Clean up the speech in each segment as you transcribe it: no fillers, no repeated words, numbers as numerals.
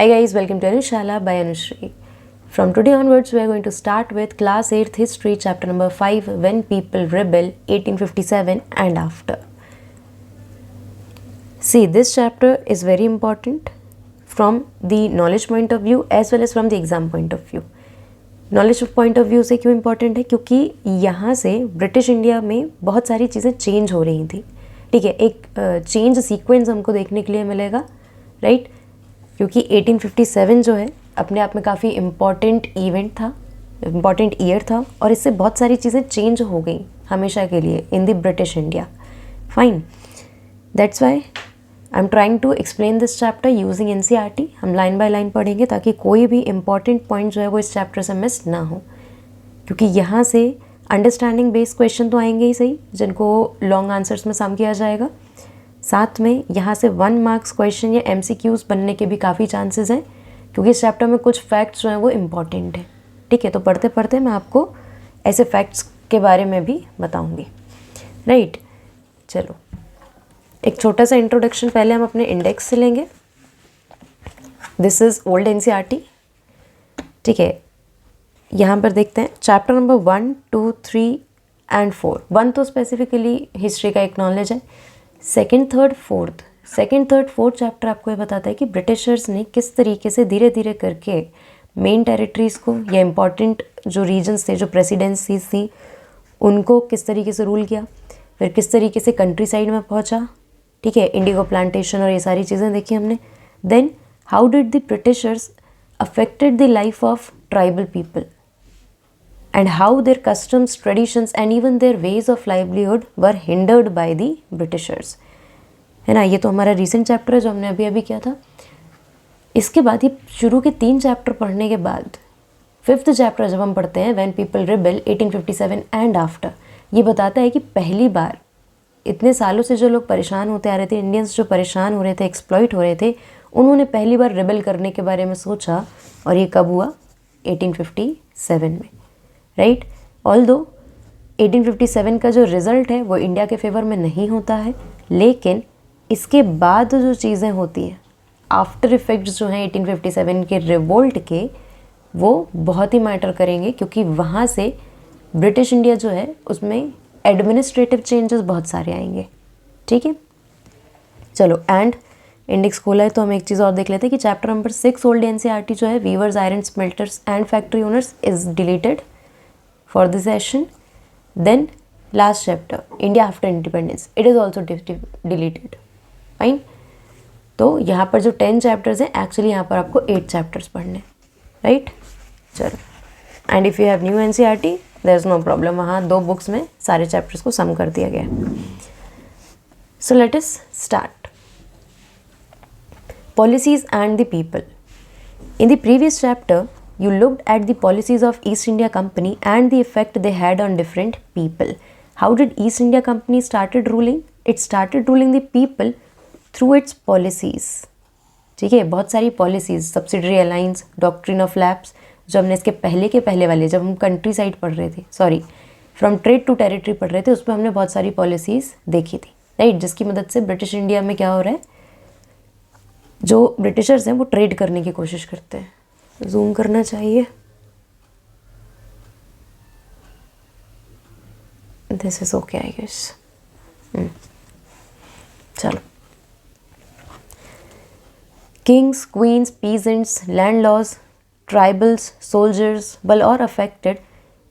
Hi guys, welcome to Anushala by Anushri. From today onwards, we are going to start with Class 8th History, Chapter number 5, When People Rebel, 1857 and After. See, this chapter is very important from the knowledge point of view as well as from the exam point of view. Knowledge point of view से क्यों important है? क्योंकि यहाँ से British India में बहुत सारी चीज़ें चेंज हो रही थी. ठीक है, एक चेंज सीक्वेंस हमको देखने के लिए मिलेगा, राइट? क्योंकि 1857 जो है अपने आप में काफ़ी इम्पॉर्टेंट इवेंट था, इम्पॉर्टेंट ईयर था, और इससे बहुत सारी चीज़ें चेंज हो गई हमेशा के लिए in the British India. Fine, that's why I am trying to explain this chapter using NCERT. हम लाइन बाय लाइन पढ़ेंगे ताकि कोई भी इंपॉर्टेंट पॉइंट जो है वो इस चैप्टर से मिस ना हो, क्योंकि यहाँ से अंडरस्टैंडिंग बेस्ड क्वेश्चन तो आएंगे ही सही, जिनको लॉन्ग आंसर्स में सम किया जाएगा. साथ में यहाँ से 1 मार्क्स क्वेश्चन या MCQs बनने के भी काफ़ी चांसेस हैं, क्योंकि इस चैप्टर में कुछ फैक्ट्स जो हैं वो इम्पॉर्टेंट हैं. ठीक है, तो पढ़ते पढ़ते मैं आपको ऐसे फैक्ट्स के बारे में भी बताऊँगी, राइट? चलो, एक छोटा सा इंट्रोडक्शन पहले हम अपने इंडेक्स से लेंगे. This is old NCERT. ठीक है, यहाँ पर देखते हैं चैप्टर नंबर 1, 2, 3 एंड 4. 1 तो स्पेसिफिकली हिस्ट्री का एक नॉलेज है. सेकंड, थर्ड, फोर्थ चैप्टर आपको ये बताता है कि ब्रिटिशर्स ने किस तरीके से धीरे धीरे करके मेन टेरिटरीज़ को या इम्पॉर्टेंट जो रीजन्स थे, जो प्रेसिडेंसीज थी, उनको किस तरीके से रूल किया, फिर किस तरीके से कंट्री साइड में पहुँचा. ठीक है, इंडिगो प्लांटेशन और ये सारी चीज़ें देखी हमने. Then how did the Britishers affected the life of tribal people and how their customs, traditions and even their ways of livelihood were hindered by the Britishers. है ना, ये तो हमारा रिसेंट चैप्टर है जो हमने अभी अभी किया था. इसके बाद ये शुरू के 3 चैप्टर पढ़ने के बाद 5th चैप्टर जब हम पढ़ते हैं when people rebel 1857 and after, ये बताता है कि पहली बार इतने सालों से जो लोग परेशान होते आ रहे थे, इंडियंस जो परेशान हो रहे थे, एक्सप्लॉइट हो रहे थे, उन्होंने पहली बार रिबेल करने के बारे में सोचा. और ये कब हुआ? 1857 में, राइट? ऑल्दो 1857 का जो रिज़ल्ट है वो इंडिया के फेवर में नहीं होता है, लेकिन इसके बाद जो चीज़ें होती हैं, आफ्टर इफ़ेक्ट्स जो हैं 1857 के रिवोल्ट के, वो बहुत ही मैटर करेंगे, क्योंकि वहाँ से ब्रिटिश इंडिया जो है उसमें एडमिनिस्ट्रेटिव चेंजेस बहुत सारे आएंगे. ठीक है, चलो, एंड इंडेक्स खोला है तो हम एक चीज़ और देख लेते हैं कि चैप्टर नंबर 6 ओल्ड NCERT जो है weavers, iron smelters and factory owners is deleted for this session. Then last chapter India after independence, it is also deleted. Fine, तो यहाँ पर जो 10 चैप्टर्स हैं, एक्चुअली यहाँ पर आपको 8 चैप्टर्स पढ़ने, राइट? चलो, and if you have new NCERT there is no problem, वहाँ 2 बुक्स में सारे चैप्टर्स को सम कर दिया गया. So let us start. Policies and the people. In the previous chapter, you looked at the policies of East India Company and the effect they had on different people. How did East India Company started ruling? It started ruling the people through its policies. ठीक है, बहुत सारी policies, subsidiary alliance, doctrine of lapse, जो हमने इसके पहले वाले जब हम कंट्री साइड पढ़ रहे थे, sorry, from trade to territory पढ़ रहे थे, उसमें हमने बहुत सारी पॉलिसीज़ देखी थी, राइट? जिसकी मदद से ब्रिटिश इंडिया में क्या हो रहा है, जो ब्रिटिशर्स हैं वो ट्रेड करने की कोशिश करते हैं. जूम करना चाहिए. This is okay I guess. चलो, kings, queens, peasants, landlords, tribals, soldiers were all affected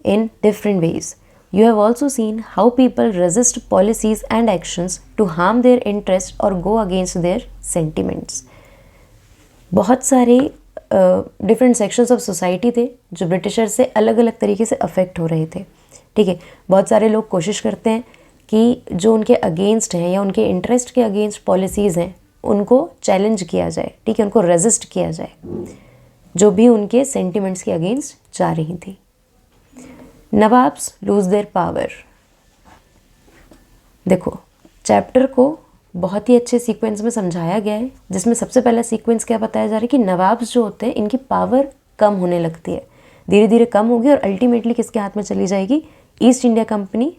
in different ways. You have also seen how people resist policies and actions to harm their interests or go against their sentiments. बहुत सारे different sections of society थे जो britisher से अलग अलग तरीके से affect हो रहे थे. ठीक है, बहुत सारे लोग कोशिश करते हैं कि जो उनके अगेंस्ट हैं या उनके इंटरेस्ट के अगेंस्ट पॉलिसीज़ हैं उनको चैलेंज किया जाए. ठीक है, उनको रेजिस्ट किया जाए, जो भी उनके सेंटिमेंट्स के अगेंस्ट जा रही थी. Nawabs lose their power. देखो, चैप्टर को बहुत ही अच्छे सीक्वेंस में समझाया गया है, जिसमें सबसे पहला सीक्वेंस क्या बताया जा रहा है कि नवाब्स जो होते हैं इनकी पावर कम होने लगती है, धीरे धीरे कम होगी और अल्टीमेटली किसके हाथ में चली जाएगी? ईस्ट इंडिया कंपनी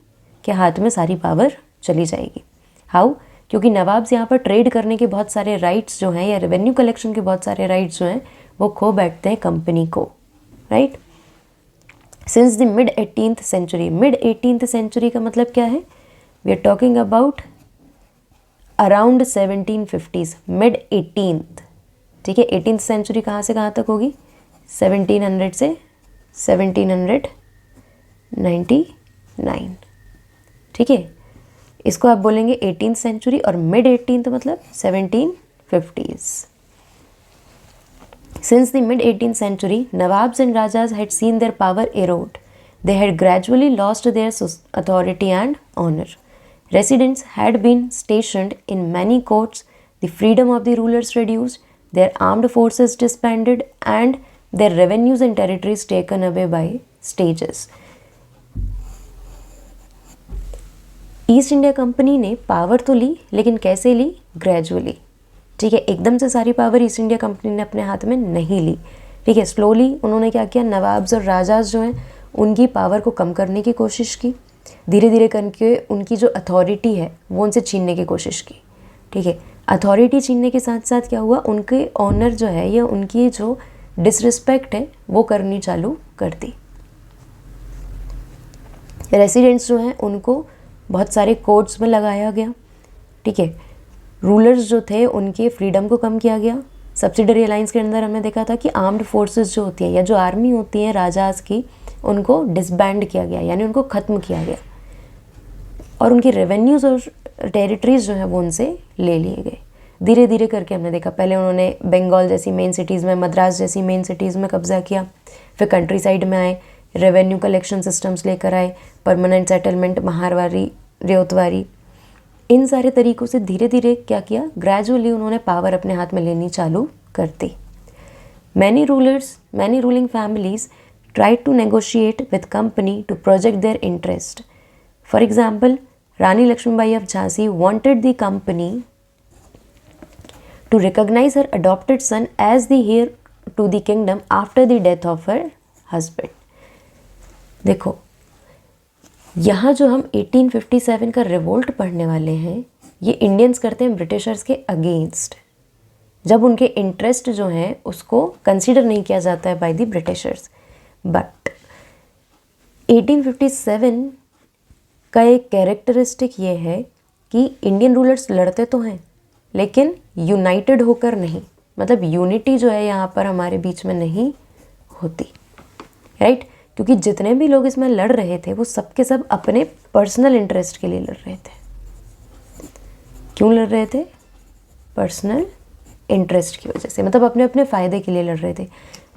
के हाथ में सारी पावर चली जाएगी. हाउ? क्योंकि नवाब्स यहाँ पर ट्रेड करने के बहुत सारे राइट्स जो हैं या रेवेन्यू कलेक्शन के बहुत सारे राइट्स जो हैं वो खो बैठते हैं कंपनी को, right. Since the mid 18th century, mid 18th century का मतलब क्या है, we are talking about around 1750s, mid 18th, ठीक है। 18th सेंचुरी कहाँ से कहाँ तक होगी, 1700 से 1799, ठीक है। इसको आप बोलेंगे 18th सेंचुरी, और मिड 18th मतलब 1750s। Since the mid 18th century, Nawabs and Rajas had seen their power erode. They had gradually lost their authority and honor. Residents had been stationed in many courts, the freedom of the rulers reduced, their armed forces disbanded, and their revenues and territories taken away by stages. East India company ने power तो ली, लेकिन कैसे ली, gradually, ठीक है। एकदम से सारी power east India company ने अपने हाथ में नहीं ली, ठीक है। स्लोली उन्होंने क्या किया, नवाब्स और राजाज जो हैं उनकी पावर को कम करने की कोशिश की, धीरे धीरे करके उनकी जो अथॉरिटी है वो उनसे छीनने की कोशिश की, ठीक है। अथॉरिटी छीनने के साथ साथ क्या हुआ, उनके ऑनर जो है या उनकी जो डिसरिस्पेक्ट है वो करनी चालू कर दी। रेसिडेंट्स जो हैं उनको बहुत सारे कोर्ट्स में लगाया गया, ठीक है। रूलर्स जो थे उनके फ्रीडम को कम किया गया। सब्सिडरी अलाइंस के अंदर हमने देखा था कि आर्म्ड फोर्सेस जो होती हैं या जो आर्मी होती है राजाज की, उनको डिसबैंड किया गया, यानी उनको ख़त्म किया गया, और उनकी रेवेन्यूज़ और टेरिटरीज जो है वो उनसे ले लिए गए। धीरे धीरे करके हमने देखा, पहले उन्होंने बंगाल जैसी मेन सिटीज़ में, मद्रास जैसी मेन सिटीज़ में कब्जा किया, फिर कंट्री साइड में आए, रेवेन्यू कलेक्शन सिस्टम्स लेकर आए, परमानेंट सेटलमेंट, महारवारी, रेवतवारी, इन सारे तरीक़ों से धीरे धीरे क्या किया, ग्रेजुअली उन्होंने पावर अपने हाथ में लेनी चालू कर दी। Many ruling families tried to negotiate with company to project their interest. For example, Rani Lakshmibai of Jhansi wanted the company to recognise her adopted son as the heir to the kingdom after the death of her husband. देखो, यहाँ जो हम 1857 का revolt पढ़ने वाले हैं, ये Indians करते हैं ब्रिटिशर्स के अगेंस्ट, जब उनके इंटरेस्ट जो हैं उसको कंसीडर नहीं किया जाता है बाय द ब्रिटिशर्स। बट 1857 का एक कैरेक्टरिस्टिक ये है कि इंडियन रूलर्स लड़ते तो हैं लेकिन यूनाइटेड होकर नहीं, मतलब यूनिटी जो है यहाँ पर हमारे बीच में नहीं होती, राइट। क्योंकि जितने भी लोग इसमें लड़ रहे थे वो सब के सब अपने पर्सनल इंटरेस्ट के लिए लड़ रहे थे। क्यों लड़ रहे थे, पर्सनल इंटरेस्ट की वजह से, मतलब अपने अपने फ़ायदे के लिए लड़ रहे थे।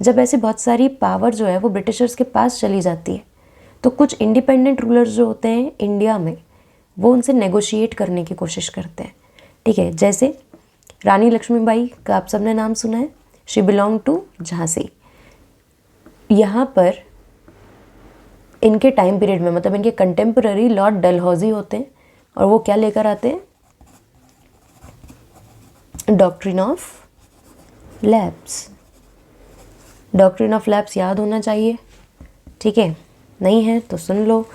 जब ऐसे बहुत सारी पावर जो है वो ब्रिटिशर्स के पास चली जाती है तो कुछ इंडिपेंडेंट रूलर्स जो होते हैं इंडिया में वो उनसे नेगोशिएट करने की कोशिश करते हैं, ठीक है। जैसे रानी लक्ष्मीबाई का आप सबने नाम सुना है, शी बिलोंग टू झांसी। यहाँ पर इनके टाइम पीरियड में, मतलब इनके कंटेम्पररी लॉर्ड डलहौजी होते हैं, और वो क्या लेकर आते हैं, doctrine of lapse. Doctrine of lapse याद होना चाहिए, ठीक है, नहीं है तो सुन लो।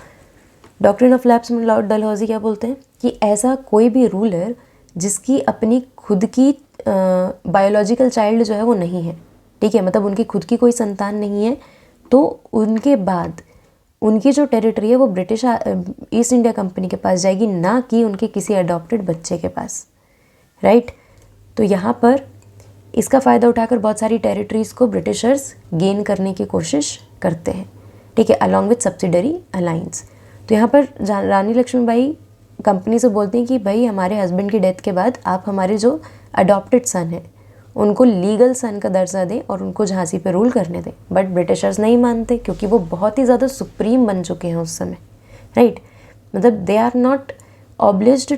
डॉक्ट्रिन ऑफ लैप्स में लॉर्ड डलहौजी क्या बोलते हैं कि ऐसा कोई भी रूलर जिसकी अपनी खुद की बायोलॉजिकल चाइल्ड जो है वो नहीं है, ठीक है, मतलब उनकी खुद की कोई संतान नहीं है, तो उनके बाद उनकी जो टेरिटरी है वो ब्रिटिश ईस्ट इंडिया कंपनी के पास जाएगी, ना कि उनके किसी अडॉप्टेड बच्चे के पास, राइट। तो यहाँ पर इसका फ़ायदा उठाकर बहुत सारी टेरिटरीज़ को ब्रिटिशर्स गेन करने की कोशिश करते हैं, ठीक है, अलॉन्ग विथ सब्सिडरी अलाइंस। तो यहाँ पर रानी लक्ष्मीबाई कंपनी से बोलती हैं कि भाई हमारे हस्बैंड की डेथ के बाद आप हमारे जो अडॉप्टेड सन हैं उनको लीगल सन का दर्जा दें और उनको झांसी पे रूल करने दें। बट ब्रिटिशर्स नहीं मानते क्योंकि वो बहुत ही ज़्यादा सुप्रीम बन चुके हैं उस समय, राइट। मतलब they are not obliged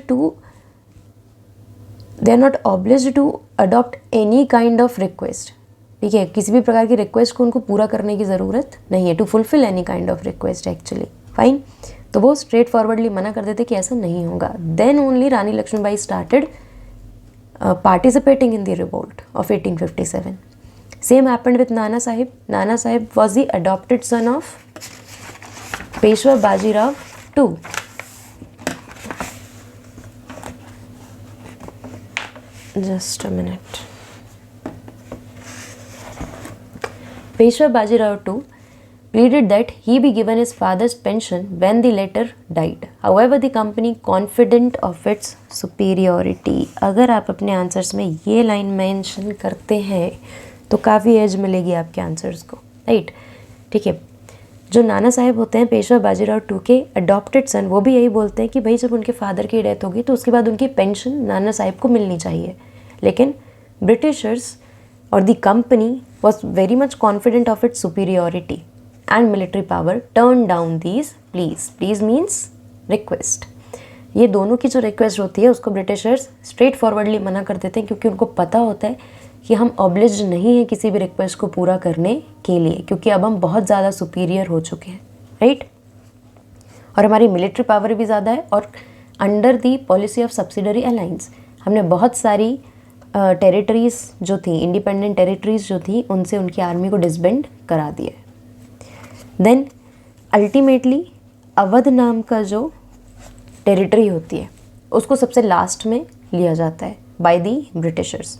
to adopt any kind of request, ठीक है, किसी भी प्रकार की रिक्वेस्ट को उनको पूरा करने की ज़रूरत नहीं है, to fulfil any kind of request actually, fine. तो वो स्ट्रेट फॉरवर्डली मना कर देते कि ऐसा नहीं होगा। Then only Rani Lakshmibai started participating in the revolt of 1857. Same happened with Nana Sahib. Nana Sahib was the adopted son of Peshwa Bajirao II. Just a minute. Peshwa Bajirao II pleaded that he be given his father's pension when the latter died. However, the company, confident of its superiority. अगर आप अपने answers में ये line mention करते हैं तो काफ़ी as मिलेगी आपके आंसर्स को, राइट. ठीक है. जो नाना साहेब होते हैं पेशवा बाजीराव II के अडॉप्टेड सन, वो भी यही बोलते हैं कि भाई जब उनके फादर की डेथ होगी तो उसके बाद उनकी पेंशन नाना साहेब को मिलनी चाहिए. लेकिन ब्रिटिशर्स और the company was very much confident of its superiority and military power turned down these pleas. Pleas means request. ये दोनों की जो रिक्वेस्ट होती है उसको ब्रिटिशर्स स्ट्रेट फॉरवर्डली मना कर देते हैं, क्योंकि उनको पता होता है कि हम ऑब्लिज्ड नहीं हैं किसी भी रिक्वेस्ट को पूरा करने के लिए, क्योंकि अब हम बहुत ज़्यादा सुपीरियर हो चुके हैं, राइट. और हमारी मिलिट्री पावर भी ज़्यादा है, और under the policy of subsidiary alliance हमने बहुत सारी टेरिटरीज़ जो थी, इंडिपेंडेंट टेरिटरीज़ जो थी, उनसे उनकी आर्मी को डिसबैंड करा दिया. देन अल्टीमेटली अवध नाम का जो टेरिटरी होती है उसको सबसे लास्ट में लिया जाता है बाय दी ब्रिटिशर्स.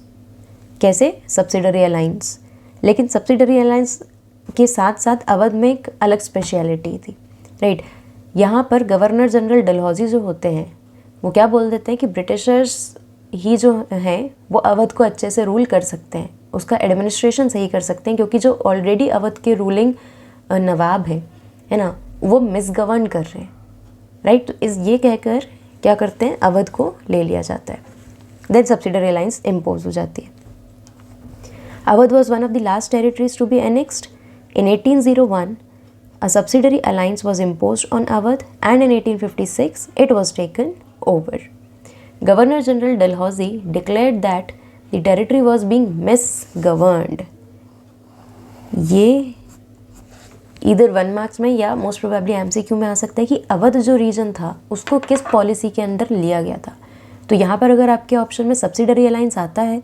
कैसे? Subsidiary alliance. लेकिन सब्सिडरी अलायंस के साथ साथ अवध में एक अलग स्पेशलिटी थी, राइट. यहाँ पर गवर्नर जनरल डलहौजी जो होते हैं वो क्या बोल देते हैं कि ब्रिटिशर्स ही जो हैं वो अवध को अच्छे से रूल कर सकते हैं, उसका एडमिनिस्ट्रेशन सही कर सकते हैं, क्योंकि जो ऑलरेडी अवध के रूलिंग नवाब है ना, वो मिसगवर्न कर रहे हैं, राइट. तो इस ये कहकर क्या करते हैं, अवध को ले लिया जाता है. देन सब्सिडरी अलायंस इम्पोज हो जाती है. Awadh was one of the last territories to be annexed. In 1801 a subsidiary alliance was imposed on Awadh, and in 1856 it was taken over. Governor General Dalhousie declared that the territory was being misgoverned. ये इधर 1 marks में या most probably MCQ में आ सकता है कि अवध जो reason था उसको किस पॉलिसी के अंदर लिया गया था. तो यहाँ पर अगर आपके ऑप्शन में सब्सिडरी अलायंस आता है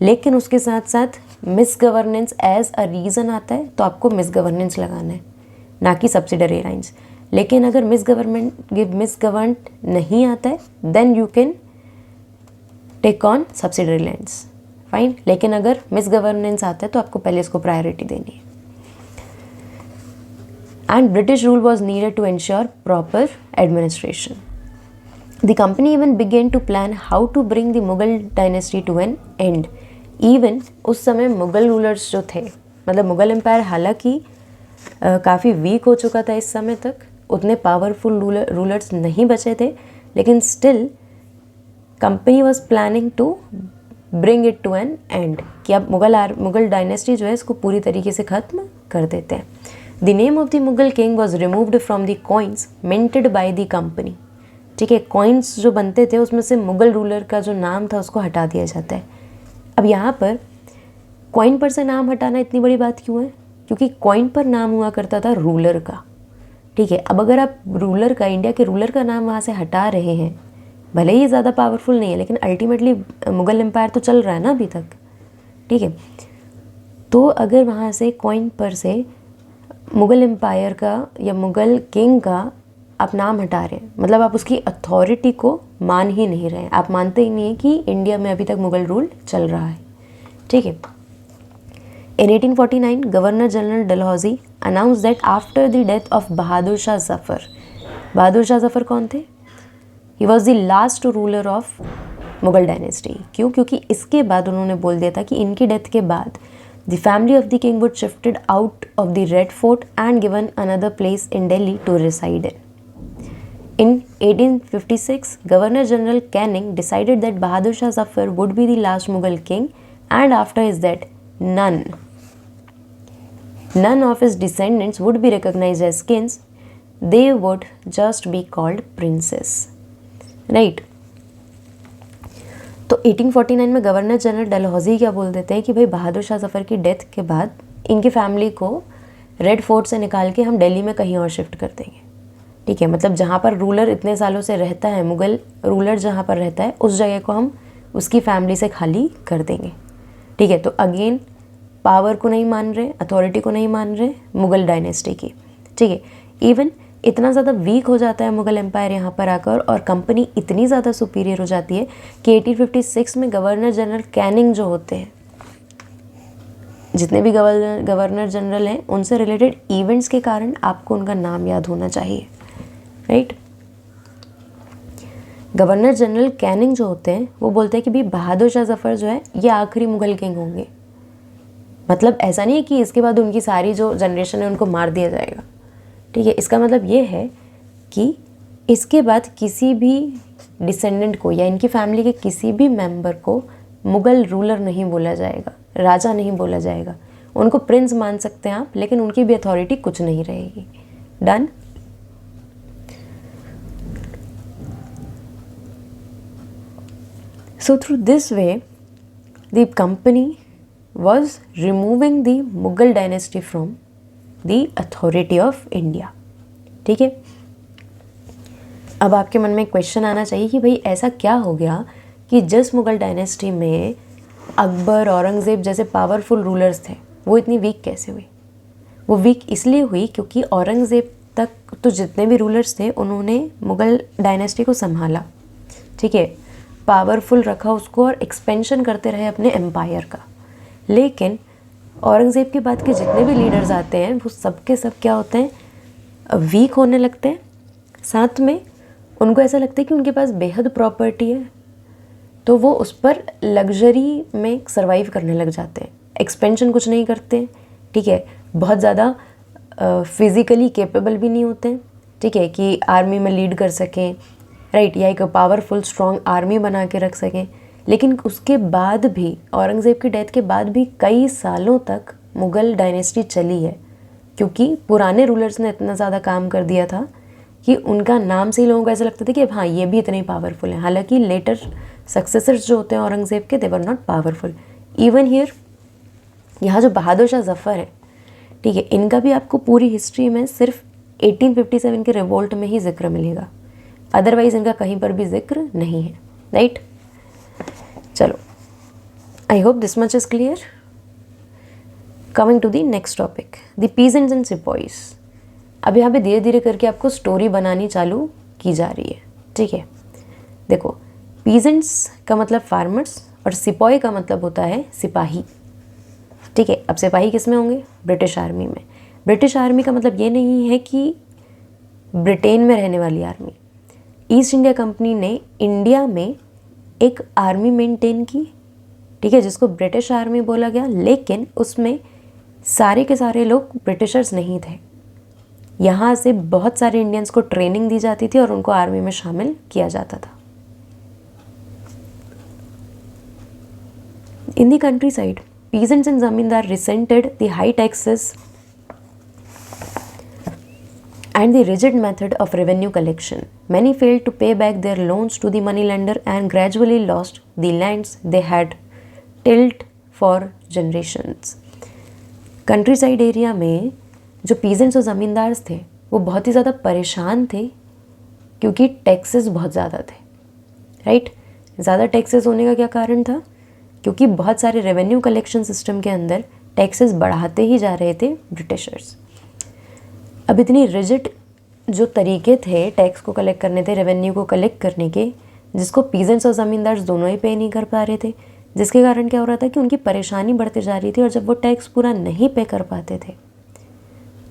लेकिन उसके साथ साथ misgovernance as a reason आता है तो आपको मिस गवर्नेंस लगाना है, ना कि सब्सिडरी अलायंस. लेकिन अगर मिस गवर्न नहीं आता है then you can take on subsidiary alliance, fine. लेकिन अगर मिस गवर्नेंस आता है तो आपको पहले इसको प्रायोरिटी देनी है. And British rule was needed to ensure proper administration. The company even began to plan how to bring the Mughal dynasty to an end. Even उस समय मुग़ल रूलर्स जो थे, मतलब मुग़ल एम्पायर हालांकि काफ़ी वीक हो चुका था इस समय तक, उतने पावरफुल रूलर्स नहीं बचे थे, लेकिन still company was planning to bring it to an end कि अब मुग़ल डायनेस्टी जो है इसको पूरी तरीके से ख़त्म कर देते हैं. The name of the Mughal king was removed from the coins minted by the company. ठीक है, कॉइन्स जो बनते थे उसमें से मुग़ल रूलर का जो नाम था उसको हटा दिया जाता है. अब यहाँ पर कॉइन पर से नाम हटाना इतनी बड़ी बात क्यों है? क्योंकि कॉइन पर नाम हुआ करता था रूलर का. ठीक है, अब अगर आप रूलर का, इंडिया के रूलर का नाम वहाँ से हटा रहे हैं, भले ही ज़्यादा पावरफुल नहीं है लेकिन अल्टीमेटली मुग़ल एम्पायर तो चल रहा है ना अभी तक. ठीक है, तो अगर वहाँ से कॉइन पर से मुग़ल एम्पायर का या मुग़ल किंग का आप नाम हटा रहे हैं, मतलब आप उसकी अथॉरिटी को मान ही नहीं रहे हैं, आप मानते ही नहीं हैं कि इंडिया में अभी तक मुग़ल रूल चल रहा है. ठीक है. In 1849 governor general Dalhousie announce that after the death of Bahadur Shah Zafar. Bahadur Shah Zafar कौन थे? He was the last ruler of Mughal dynasty. क्यों? क्योंकि इसके बाद उन्होंने बोल दिया था कि इनकी डेथ के बाद the family of the king would shifted out of the Red Fort and given another place in Delhi to reside in. In 1856, Governor General Canning decided that Bahadur Shah Zafar would be the last Mughal king, and after his death, none of his descendants would be recognized as kings. They would just be called princes. Right? तो 1849 में governor general Dalhousie क्या बोल देते हैं कि भाई बहादुर शाह जफ़र की death के बाद इनकी फैमिली को रेड फोर्ट से निकाल के हम दिल्ली में कहीं और शिफ्ट कर देंगे. ठीक है, मतलब जहाँ पर रूलर इतने सालों से रहता है, मुग़ल रूलर जहाँ पर रहता है उस जगह को हम उसकी फैमिली से खाली कर देंगे. ठीक है, तो अगेन पावर को नहीं मान रहे, अथॉरिटी को नहीं मान रहे मुग़ल डायनेस्टी की. ठीक है. इवन इतना ज़्यादा वीक हो जाता है मुग़ल एम्पायर यहाँ पर आकर, और कंपनी इतनी ज़्यादा सुपीरियर हो जाती है कि 1856 में गवर्नर जनरल कैनिंग जो होते हैं, जितने भी गवर्नर जनरल हैं, उनसे रिलेटेड इवेंट्स के कारण आपको उनका नाम याद होना चाहिए, राइट। गवर्नर जनरल कैनिंग जो होते हैं वो बोलते हैं कि भाई बहादुर शाह जफ़र जो है ये आखिरी मुग़ल किंग होंगे। मतलब ऐसा नहीं है कि इसके बाद उनकी सारी जो जनरेशन है उनको मार दिया जाएगा, ठीक है। इसका मतलब ये है कि इसके बाद किसी भी डिसेंडेंट को या इनकी फैमिली के किसी भी मेंबर को मुग़ल रूलर नहीं बोला जाएगा, राजा नहीं बोला जाएगा। उनको प्रिंस मान सकते हैं आप, लेकिन उनकी भी अथॉरिटी कुछ नहीं रहेगी। Done. So through this way, the company was removing the Mughal dynasty from the authority of India, ठीक है। अब आपके मन में एक क्वेश्चन आना चाहिए कि भाई ऐसा क्या हो गया कि जिस मुग़ल डायनेस्टी में अकबर, औरंगज़ेब जैसे पावरफुल रूलर्स थे, वो इतनी वीक कैसे हुई? वो वीक इसलिए हुई क्योंकि औरंगज़ेब तक तो जितने भी रूलर्स थे उन्होंने मुग़ल डायनेस्टी को संभाला, ठीक है, पावरफुल रखा उसको और एक्सपेंशन करते रहे अपने एम्पायर का। लेकिन औरंगज़ेब के बाद के जितने भी लीडर्स आते हैं वो सब के सब क्या होते हैं, वीक होने लगते हैं। साथ में उनको ऐसा लगता है कि उनके पास बेहद प्रॉपर्टी है, तो वो उस पर लग्जरी में सर्वाइव करने लग जाते हैं, एक्सपेंशन कुछ नहीं करते, ठीक है। बहुत ज़्यादा फिज़िकली केपेबल भी नहीं होते हैं, ठीक है, कि आर्मी में लीड कर सकें, राइट, या एक पावरफुल स्ट्रॉन्ग आर्मी बना के रख सकें। लेकिन उसके बाद भी, औरंगज़ेब की डेथ के बाद भी कई सालों तक मुग़ल डायनेस्टी चली है, क्योंकि पुराने रूलर्स ने इतना ज़्यादा काम कर दिया था कि उनका नाम से ही लोगों को ऐसा लगता था कि अब हाँ ये भी इतने ही पावरफुल हैं। हालांकि लेटर सक्सेसर्स जो होते हैं औरंगज़ेब के, they were not powerful. Even here, यहाँ जो बहादुर शाह जफ़र है, ठीक है, इनका भी आपको पूरी हिस्ट्री में सिर्फ 1857 के रिवोल्ट में ही जिक्र मिलेगा, अदरवाइज इनका कहीं पर भी जिक्र नहीं है, राइट। चलो, I hope this much is clear. Coming to the next topic, the peasants and sepoys. अब यहाँ पे धीरे धीरे करके आपको स्टोरी बनानी चालू की जा रही है, ठीक है। देखो, पीजेंट्स का मतलब फार्मर्स और सिपॉय का मतलब होता है सिपाही, ठीक है। अब सिपाही किस में होंगे? ब्रिटिश आर्मी में। ब्रिटिश आर्मी का मतलब ये नहीं है कि ब्रिटेन में रहने वाली आर्मी। ईस्ट इंडिया कंपनी ने इंडिया में एक आर्मी मेंटेन की, ठीक है, जिसको ब्रिटिश आर्मी बोला गया, लेकिन उसमें सारे के सारे लोग ब्रिटिशर्स नहीं थे। यहाँ से बहुत सारे इंडियंस को ट्रेनिंग दी जाती थी और उनको आर्मी में शामिल किया जाता था। In the country side, peasants and zamindar resented the high taxes and the rigid method of revenue collection. Many failed to pay back their loans to the moneylender and gradually lost the lands they had tilled for generations. Country side area में जो peasants और ज़मींदार थे वो बहुत ही ज़्यादा परेशान थे, क्योंकि टैक्सेस बहुत ज़्यादा थे, राइट। ज़्यादा टैक्सेस होने का क्या कारण था? क्योंकि बहुत सारे रेवेन्यू कलेक्शन सिस्टम के अंदर टैक्सेस बढ़ाते ही जा रहे थे ब्रिटिशर्स। अब इतनी रिजिड जो तरीके थे टैक्स को कलेक्ट करने थे, रेवेन्यू को कलेक्ट करने के, जिसको पीजेंट्स और ज़मींदार दोनों ही पे नहीं कर पा रहे थे, जिसके कारण क्या हो रहा था कि उनकी परेशानी बढ़ती जा रही थी। और जब वो टैक्स पूरा नहीं पे कर पाते थे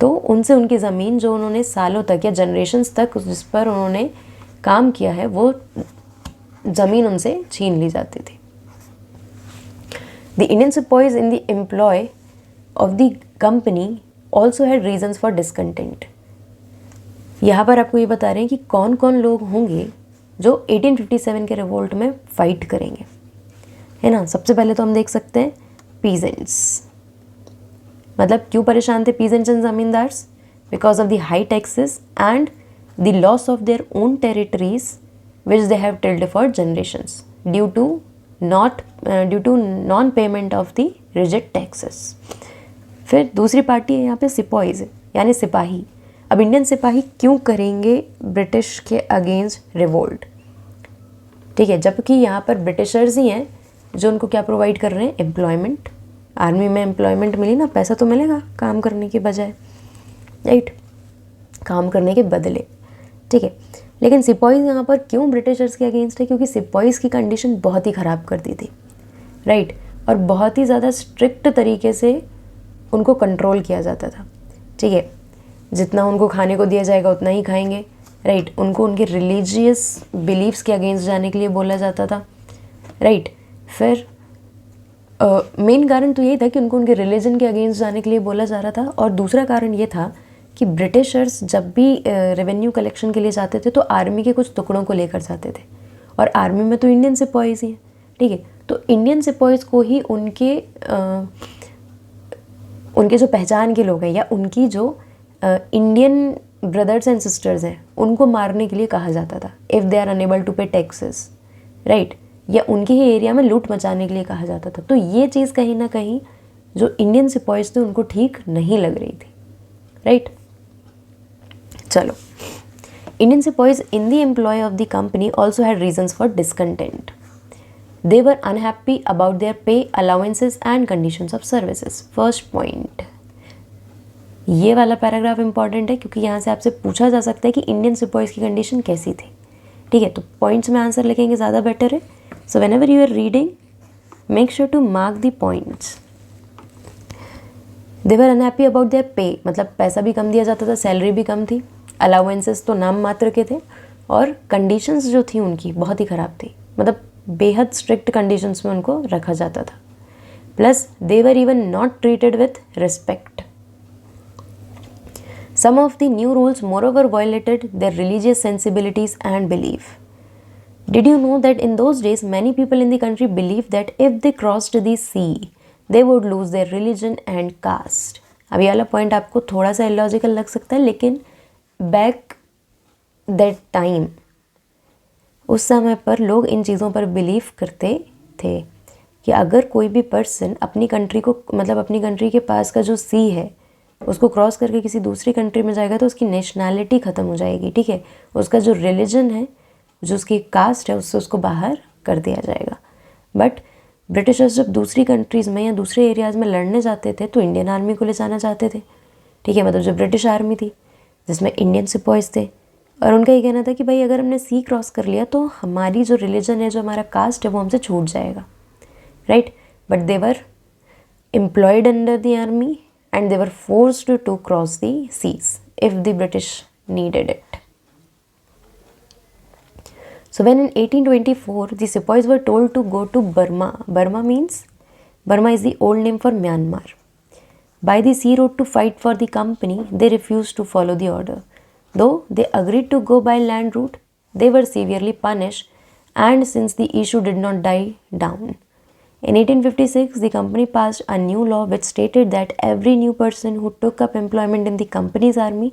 तो उनसे उनकी ज़मीन जो उन्होंने सालों तक या जनरेशन्स तक जिस पर उन्होंने काम किया है, वो ज़मीन उनसे छीन ली जाती थी। The Indian sepoys in the employ of the company also had reasons for discontent. यहाँ पर आपको ये बता रहे हैं कि कौन कौन लोग होंगे जो 1857 के रिवोल्ट में फाइट करेंगे, है ना। सबसे पहले तो हम देख सकते हैं पीजेंट्स। मतलब क्यों परेशान थे peasants and zamindars? Because of the high taxes and the loss of their own territories which they have tilled for generations due to non payment of the rigid taxes. फिर दूसरी पार्टी है यहाँ पे सिपॉइज, यानी सिपाही। अब इंडियन सिपाही क्यों करेंगे ब्रिटिश के अगेंस्ट रिवोल्ट? ठीक है, जबकि यहाँ पर ब्रिटिशर्स ही हैं जो उनको क्या प्रोवाइड कर रहे हैं? एम्प्लॉयमेंट। आर्मी में एम्प्लॉयमेंट मिली ना, पैसा तो मिलेगा काम करने के बजाय, राइट। काम करने के बदले, ठीक है। लेकिन सिपाहीज़ यहाँ पर क्यों ब्रिटिशर्स के अगेंस्ट है? क्योंकि सिपाहीज़ की कंडीशन बहुत ही ख़राब कर दी थी, राइट, और बहुत ही ज़्यादा स्ट्रिक्ट तरीके से उनको कंट्रोल किया जाता था, ठीक है। जितना उनको खाने को दिया जाएगा उतना ही खाएंगे, राइट। उनको उनके रिलीजियस बिलीव्स के अगेंस्ट जाने के लिए बोला जाता था, राइट। फिर मेन कारण तो यही था कि उनको उनके रिलीजन के अगेंस्ट जाने के लिए बोला जा रहा था, और दूसरा कारण ये था कि ब्रिटिशर्स जब भी रेवेन्यू कलेक्शन के लिए जाते थे तो आर्मी के कुछ टुकड़ों को लेकर जाते थे, और आर्मी में तो इंडियन सिपाहीज़ ही हैं, ठीक है। तो इंडियन सिपाहीज़ को ही उनके जो पहचान के लोग हैं या उनकी जो इंडियन ब्रदर्स एंड सिस्टर्स हैं उनको मारने के लिए कहा जाता था, if they are unable to pay taxes, right, या उनके ही एरिया में लूट मचाने के लिए कहा जाता था। तो ये चीज़ कहीं ना कहीं जो इंडियन सिपाहीज़ थे उनको ठीक नहीं लग रही थी, राइट। चलो, Indian sipahis in the employ of the company also had reasons for discontent. They were unhappy about their pay, allowances and conditions of services. First point, ये वाला पैराग्राफ इंपॉर्टेंट है क्योंकि यहाँ से आपसे पूछा जा सकता है कि इंडियन सिपाहीज़ की कंडीशन कैसी थी, ठीक है। तो पॉइंट्स में आंसर लिखेंगे ज़्यादा बेटर है। So whenever you are reading, make sure to mark the points. They were unhappy about their pay, मतलब पैसा भी कम दिया जाता था, सैलरी भी कम थी, अलाउंसेस तो नाम मात्र के थे, और कंडीशंस जो थी उनकी बहुत ही ख़राब थी, मतलब बेहद स्ट्रिक्ट कंडीशंस में उनको रखा जाता था। Plus they were even not treated with respect. Some of the new rules moreover violated their religious sensibilities and belief. Did you know that in those days many people in the country believed that if they crossed the sea, they would lose their religion and caste? अब ये वाला point आपको थोड़ा सा illogical लग सकता है, लेकिन बैक दैट टाइम, उस समय पर लोग इन चीज़ों पर बिलीव करते थे कि अगर कोई भी पर्सन अपनी कंट्री को, मतलब अपनी कंट्री के पास का जो सी है उसको क्रॉस करके किसी दूसरी कंट्री में जाएगा तो उसकी नेशनैलिटी ख़त्म हो जाएगी, ठीक है। उसका जो रिलीजन है, जो उसकी कास्ट है, उससे उसको बाहर कर दिया जाएगा। बट ब्रिटिशर्स जब दूसरी कंट्रीज़ में या दूसरे एरियाज़ में लड़ने जाते थे तो इंडियन आर्मी को ले जाना चाहते थे, ठीक है। मतलब जो ब्रिटिश आर्मी थी जिसमें इंडियन सिपाहीज़ थे, और उनका ये कहना था कि भाई अगर हमने सी क्रॉस कर लिया तो हमारी जो रिलीजन है, जो हमारा कास्ट है, वो हमसे छूट जाएगा, right. But they were employed under the army and they were forced to cross the seas if the British needed it. So when in 1824 the sepoys were told to go to Burma, Burma is the old name for Myanmar, by the sea route to fight for the company, they refused to follow the order. Though they agreed to go by land route, they were severely punished, and since the issue did not die down, in 1856, the company passed a new law which stated that every new person who took up employment in the company's army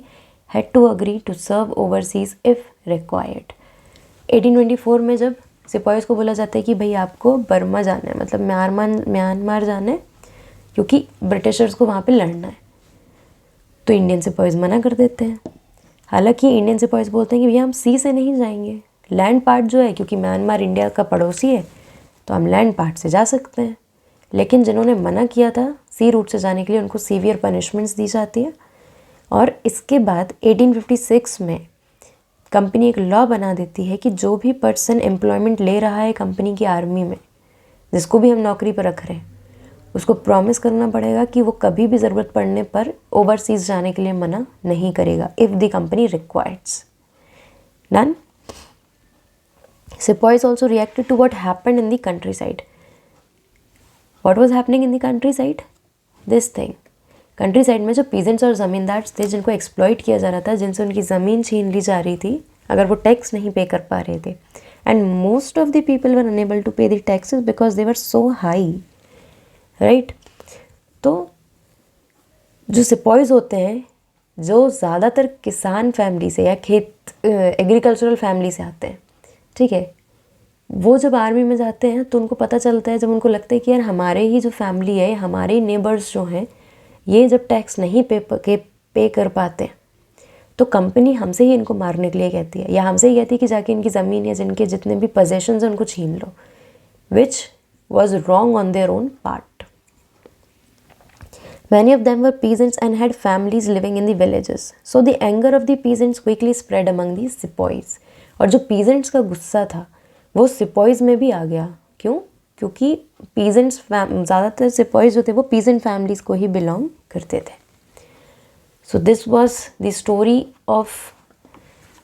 had to agree to serve overseas if required. 1824 में जब सिपाहीज़ को बोला जाता है कि भाई आपको Burma जाना है, मतलब म्यांमार जाना है, क्योंकि ब्रिटिशर्स को वहाँ पे लड़ना है, तो इंडियन सिपाहीज़ मना कर देते हैं। हालांकि इंडियन सिपाहीज़ बोलते हैं कि भैया हम सी से नहीं जाएंगे, लैंड पार्ट जो है, क्योंकि म्यांमार इंडिया का पड़ोसी है तो हम लैंड पार्ट से जा सकते हैं। लेकिन जिन्होंने मना किया था सी रूट से जाने के लिए, उनको सीवियर पनिशमेंट्स दी जाती है। और इसके बाद 1856 में कंपनी एक लॉ बना देती है कि जो भी पर्सन एम्प्लॉयमेंट ले रहा है कंपनी की आर्मी में, जिसको भी हम नौकरी पर रख रहे हैं, उसको प्रॉमिस करना पड़ेगा कि वो कभी भी ज़रूरत पड़ने पर ओवरसीज़ जाने के लिए मना नहीं करेगा, if the company requires. Done. Sepoys also reacted to what happened in the countryside. What was happening in the countryside? This thing. Countryside में जो peasants और ज़मींदार थे जिनको एक्सप्लॉइट किया जा रहा था, जिनसे उनकी ज़मीन छीन ली जा रही थी अगर वो टैक्स नहीं पे कर पा रहे थे, and most of the people were unable to pay the taxes because they were so high, right? तो जो सिपाहीज़ होते हैं जो ज़्यादातर किसान फैमिली से या एग्रीकल्चरल फैमिली से आते हैं, ठीक है, वो जब आर्मी में जाते हैं तो उनको पता चलता है, जब उनको लगता है कि यार हमारे ही जो फैमिली है, हमारे ही नेबर्स जो हैं, ये जब टैक्स नहीं पे कर पाते तो कंपनी हमसे ही इनको मारने के लिए कहती है, या हमसे ही कहती है कि जाके इनकी ज़मीन या जिनके जितने भी पोजेशंस हैं उनको छीन लो, which was wrong on their own part. Many of them were peasants and had families living in the villages. So the anger of the peasants quickly spread among the sepoys. और जो peasants का गुस्सा था वो sepoys में भी आ गया. क्यों? क्योंकि peasants ज़्यादातर sepoys जो थे वो peasant families को ही belong करते थे. So this was the story of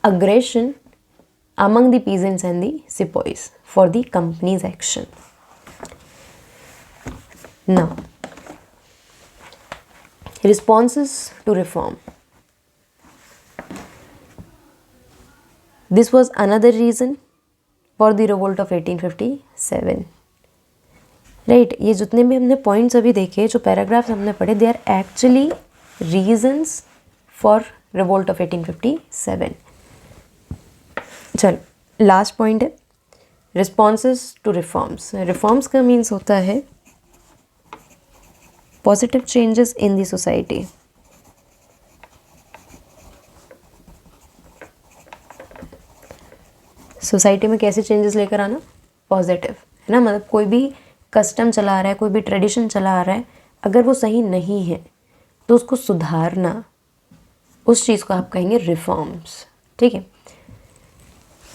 aggression among the peasants and the sepoys for the company's action. Now, responses to reform. This was another reason for the revolt of 1857. Right, ये जितने भी हमने points अभी देखे, जो paragraphs हमने पढ़े, they are actually reasons for revolt of 1857. चलो, लास्ट पॉइंट है रिस्पॉन्सेस टू रिफॉर्म्स. रिफॉर्म्स का मीन्स होता है positive changes in the society. Society में कैसे चेंजेस लेकर आना? पॉजिटिव, है ना. मतलब कोई भी कस्टम चला आ रहा है, कोई भी ट्रेडिशन चला आ रहा है, अगर वो सही नहीं है तो उसको सुधारना, उस चीज़ को आप कहेंगे रिफॉर्म्स. ठीक है.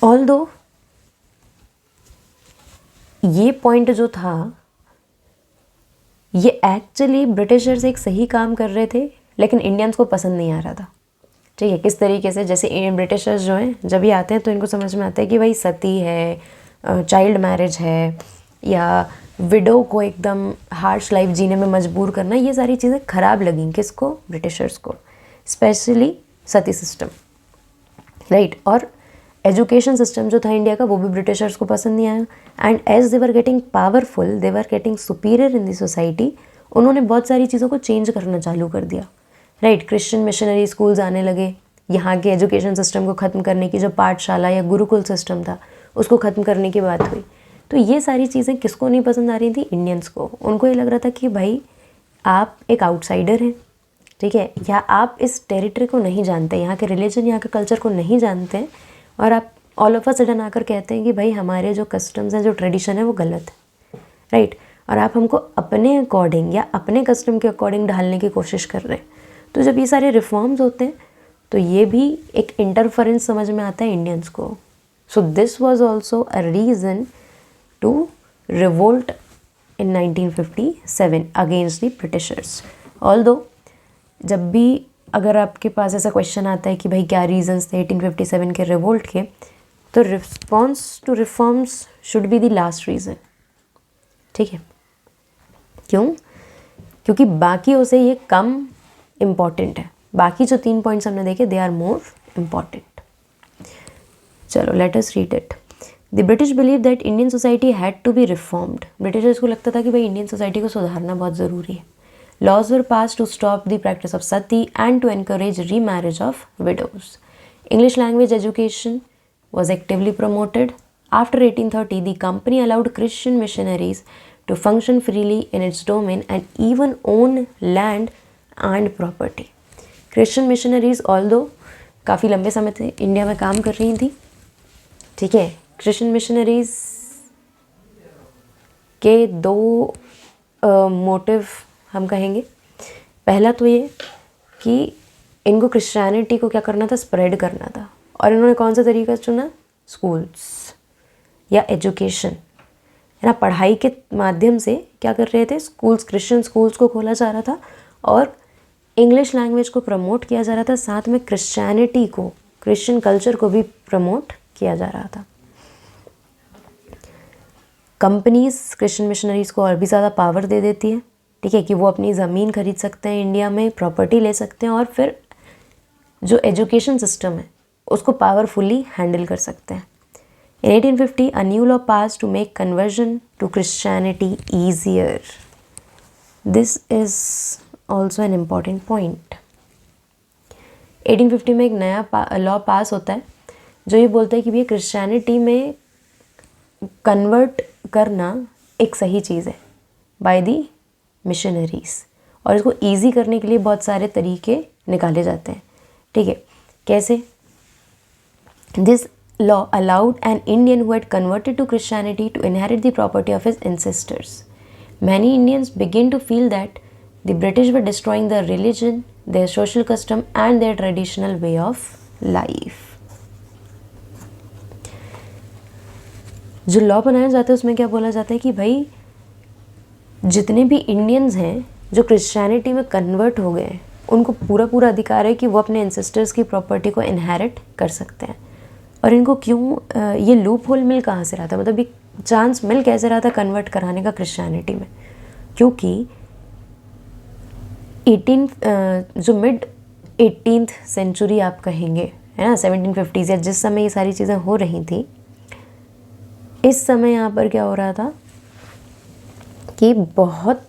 ऑल्दो ये पॉइंट जो था ये एक्चुअली ब्रिटिशर्स एक सही काम कर रहे थे, लेकिन इंडियंस को पसंद नहीं आ रहा था. ठीक है. किस तरीके से? जैसे ब्रिटिशर्स जो हैं जब भी आते हैं तो इनको समझ में आता है कि भाई सती है, चाइल्ड मैरिज है, या विडो को एकदम हार्श लाइफ जीने में मजबूर करना, ये सारी चीज़ें ख़राब लगीं. किसको? ब्रिटिशर्स को. स्पेशली सती सिस्टम, राइट. और एजुकेशन सिस्टम जो था इंडिया का वो भी ब्रिटिशर्स को पसंद नहीं आया. And as they were getting powerful, they were getting superior in the society, उन्होंने बहुत सारी चीज़ों को चेंज करना चालू कर दिया. राइट. क्रिश्चियन मिशनरी स्कूल्स आने लगे. यहाँ के एजुकेशन सिस्टम को ख़त्म करने की, जो पाठशाला या गुरुकुल सिस्टम था उसको ख़त्म करने की बात हुई. तो ये सारी चीज़ें किसको नहीं पसंद आ रही थी? इंडियंस को. उनको ये लग रहा था कि भाई आप एक आउटसाइडर हैं, ठीक है, या आप इस टेरिटरी को नहीं जानते, यहाँ के रिलीजन, यहाँ के कल्चर को नहीं जानते हैं, और आप ऑल ऑफ अ सडन आकर कहते हैं कि भाई हमारे जो कस्टम्स हैं, जो ट्रेडिशन है वो गलत है. राइट. और आप हमको अपने अकॉर्डिंग या अपने कस्टम के अकॉर्डिंग ढालने की कोशिश कर रहे हैं. तो जब ये सारे रिफॉर्म्स होते हैं तो ये भी एक इंटरफेरेंस समझ में आता है इंडियंस को. So this was also a reason to revolt in 1957 against the Britishers. Although जब भी अगर आपके पास ऐसा क्वेश्चन आता है कि भाई क्या रीजंस थे 1857 के रिवोल्ट के, तो response to reforms should be the last reason. ठीक है. क्यों? क्योंकि बाकियों से ये कम इम्पॉर्टेंट है. बाकी जो 3 पॉइंट्स हमने देखे दे आर मोर इम्पॉर्टेंट. चलो, let us read it. The British believe that Indian society had to be reformed. Britishers को लगता था कि भाई इंडियन सोसाइटी को सुधारना बहुत ज़रूरी है. Laws were passed to stop the practice of sati and to encourage remarriage of widows. English language education was actively promoted. After 1830, the company allowed Christian missionaries to function freely in its domain and even own land and property. Christian missionaries, although काफ़ी लंबे समय से India में काम कर रही थी, ठीक है. Christian missionaries के 2 मोटिव हम कहेंगे. पहला तो ये कि इनको क्रिश्चियनिटी को क्या करना था? स्प्रेड करना था. और इन्होंने कौन सा तरीका चुना? स्कूल्स या एजुकेशन, है ना. पढ़ाई के माध्यम से क्या कर रहे थे? स्कूल्स, क्रिश्चियन स्कूल्स को खोला जा रहा था और इंग्लिश लैंग्वेज को प्रमोट किया जा रहा था. साथ में क्रिश्चियनिटी को, क्रिश्चियन कल्चर को भी प्रमोट किया जा रहा था. कंपनीज क्रिश्चियन मिशनरीज को और भी ज़्यादा पावर दे देती है, ठीक है, कि वो अपनी ज़मीन खरीद सकते हैं इंडिया में, प्रॉपर्टी ले सकते हैं, और फिर जो एजुकेशन सिस्टम है उसको पावरफुली हैंडल कर सकते हैं. In 1850 a new law pass to make conversion to Christianity easier. This is also an important point. 1850 में एक नया लॉ पास होता है जो ये बोलता है कि भैया क्रिश्चियनिटी में कन्वर्ट करना एक सही चीज़ है बाय दी मिशनरीज, और इसको ईजी करने के लिए बहुत सारे तरीके निकाले जाते हैं. ठीक है. कैसे? This law allowed an Indian who had converted to Christianity to inherit the property of his ancestors. Many Indians begin to feel that the British were destroying the religion, their social custom and their traditional way of life. जो law बनाया जाता है उसमें क्या बोला जाता है कि भाई जितने भी इंडियंस हैं जो क्रिश्चियनिटी में कन्वर्ट हो गए हैं उनको पूरा पूरा अधिकार है कि वो अपने एंसेस्टर्स की प्रॉपर्टी को इनहेरिट कर सकते हैं। और इनको क्यों ये लूप होल मिल कहाँ से रहा था, मतलब एक चांस मिल कैसे रहा था कन्वर्ट कराने का क्रिश्चियनिटी में, क्योंकि 18 मिड 18th सेंचुरी आप कहेंगे है ना, 1750s या जिस समय ये सारी चीज़ें हो रही थी, इस समय यहाँ पर क्या हो रहा था कि बहुत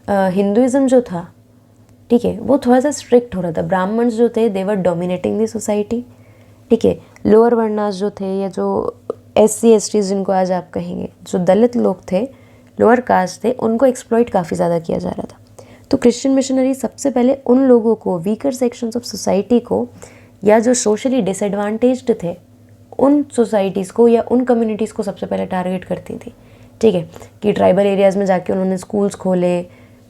हिंदुइज़्म जो था, ठीक है, वो थोड़ा सा स्ट्रिक्ट हो रहा था। ब्राह्मण्स जो थे दे वर डोमिनेटिंग दी सोसाइटी, ठीक है। लोअर वर्णास जो थे या जो SC ST जिनको आज आप कहेंगे, जो दलित लोग थे, लोअर कास्ट थे, उनको एक्सप्लॉइट काफ़ी ज़्यादा किया जा रहा था। तो क्रिश्चियन मिशनरी सबसे पहले उन लोगों को, वीकर सेक्शंस ऑफ सोसाइटी को, या जो सोशली डिसएडवांटेज्ड थे उन सोसाइटीज़ को या उन कम्युनिटीज़ को सबसे पहले टारगेट करती थी, ठीक है। कि ट्राइबल एरियाज़ में जाके उन्होंने स्कूल्स खोले,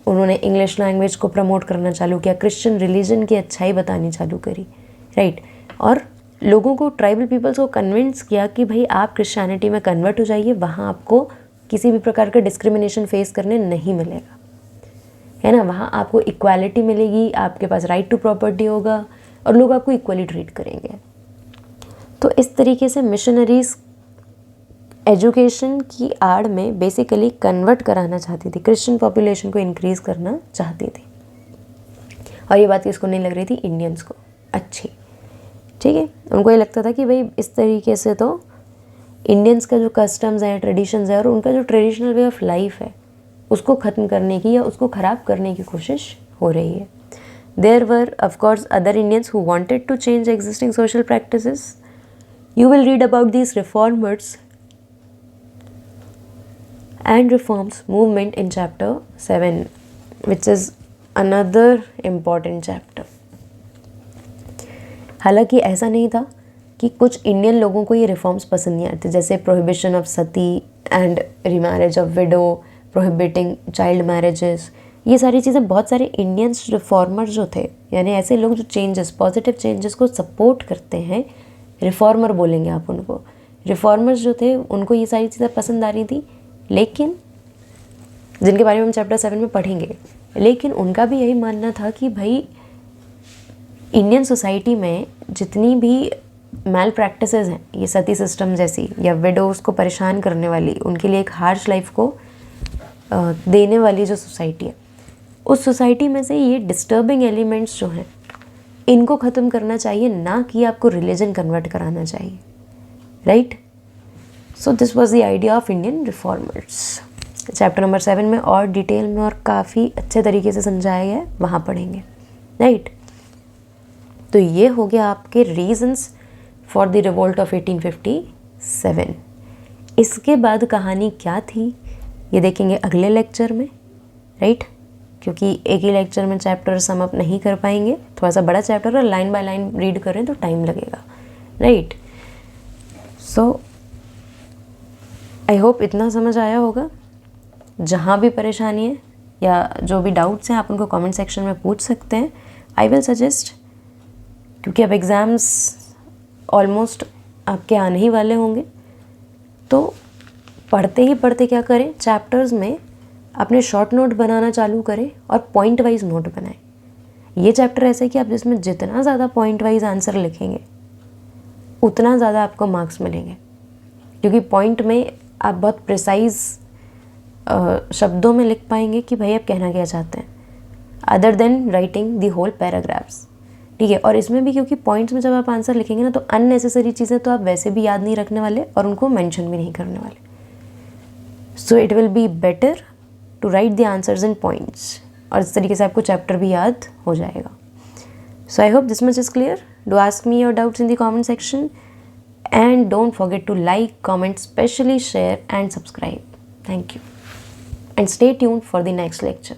उन्होंने इंग्लिश लैंग्वेज को प्रमोट करना चालू किया, क्रिश्चियन रिलीजन की अच्छाई बतानी चालू करी, राइट। और लोगों को, ट्राइबल पीपल्स को कन्विंस किया कि भाई आप क्रिश्चियनिटी में कन्वर्ट हो जाइए, वहाँ आपको किसी भी प्रकार का डिस्क्रिमिनेशन फेस करने नहीं मिलेगा, है ना। वहाँ आपको इक्वालिटी मिलेगी, आपके पास राइट टू प्रॉपर्टी होगा और लोग आपको इक्वली ट्रीट करेंगे। तो इस तरीके से मिशनरीज़ एजुकेशन की आड़ में बेसिकली कन्वर्ट कराना चाहती थी, क्रिश्चियन पॉपुलेशन को इंक्रीज़ करना चाहती थी। और ये बात किसको नहीं लग रही थी, इंडियंस को अच्छी, ठीक है। उनको ये लगता था कि भाई इस तरीके से तो इंडियंस का जो कस्टम्स हैं, ट्रेडिशंस है और उनका जो ट्रेडिशनल वे ऑफ लाइफ है उसको ख़त्म करने की या उसको ख़राब करने की कोशिश हो रही है। There were of course other Indians who wanted to change existing social practices. You will read about these reformers and reforms movement in chapter 7, which is another important chapter। हालांकि ऐसा नहीं था कि कुछ इंडियन लोगों को ये रिफॉर्म्स पसंद नहीं आते, जैसे prohibition of Sati and remarriage of window, prohibiting child marriages, ये सारी चीज़ें बहुत सारे इंडियंस रिफॉर्मर जो थे, यानी ऐसे लोग जो चेंजेस, पॉजिटिव चेंजेस को सपोर्ट करते हैं, रिफॉर्मर बोलेंगे आप उनको। रिफॉर्मर्स जो थे उनको ये सारी चीज़ें पसंद आ रही थी, लेकिन जिनके बारे में हम चैप्टर 7 में पढ़ेंगे, लेकिन उनका भी यही मानना था कि भाई इंडियन सोसाइटी में जितनी भी मैल प्रैक्टिसेस हैं, ये सती सिस्टम जैसी या विडोज़ को परेशान करने वाली, उनके लिए एक हार्श लाइफ को देने वाली जो सोसाइटी है, उस सोसाइटी में से ये डिस्टर्बिंग एलिमेंट्स जो हैं इनको ख़त्म करना चाहिए, ना कि आपको रिलीजन कन्वर्ट कराना चाहिए, right. So this was the idea of Indian reformers. Chapter number 7 में और डिटेल में और काफ़ी अच्छे तरीके से समझाया गया है, वहाँ पढ़ेंगे, राइट। तो ये हो गया आपके reasons for the revolt of 1857। इसके बाद कहानी क्या थी ये देखेंगे अगले लेक्चर में, राइट, क्योंकि एक ही लेक्चर में चैप्टर सम अप नहीं कर पाएंगे, थोड़ा सा बड़ा चैप्टर और लाइन बाय लाइन रीड करें तो टाइम लगेगा, राइट। सो आई होप इतना समझ आया होगा। जहाँ भी परेशानी है या जो भी डाउट्स हैं आप उनको कमेंट सेक्शन में पूछ सकते हैं। आई विल सजेस्ट, क्योंकि अब एग्ज़ाम्स ऑलमोस्ट आपके आने ही वाले होंगे, तो पढ़ते ही पढ़ते क्या करें, चैप्टर्स में अपने शॉर्ट नोट बनाना चालू करें और पॉइंट वाइज नोट बनाएं। ये चैप्टर ऐसा है कि आप जिसमें जितना ज़्यादा पॉइंट वाइज आंसर लिखेंगे उतना ज़्यादा आपको मार्क्स मिलेंगे, क्योंकि पॉइंट में आप बहुत प्रिसाइज शब्दों में लिख पाएंगे कि भाई आप कहना क्या चाहते हैं, other than writing the whole paragraphs, ठीक है। और इसमें भी क्योंकि पॉइंट्स में जब आप आंसर लिखेंगे ना, तो अननेसेसरी चीज़ें तो आप वैसे भी याद नहीं रखने वाले और उनको मेंशन भी नहीं करने वाले। So it will be better to write the answers in points, और इस तरीके से आपको चैप्टर भी याद हो जाएगा। So I hope this much is clear. Do ask me your doubts in the comment section and don't forget to like, comment, especially share and subscribe. Thank you, and stay tuned for the next lecture.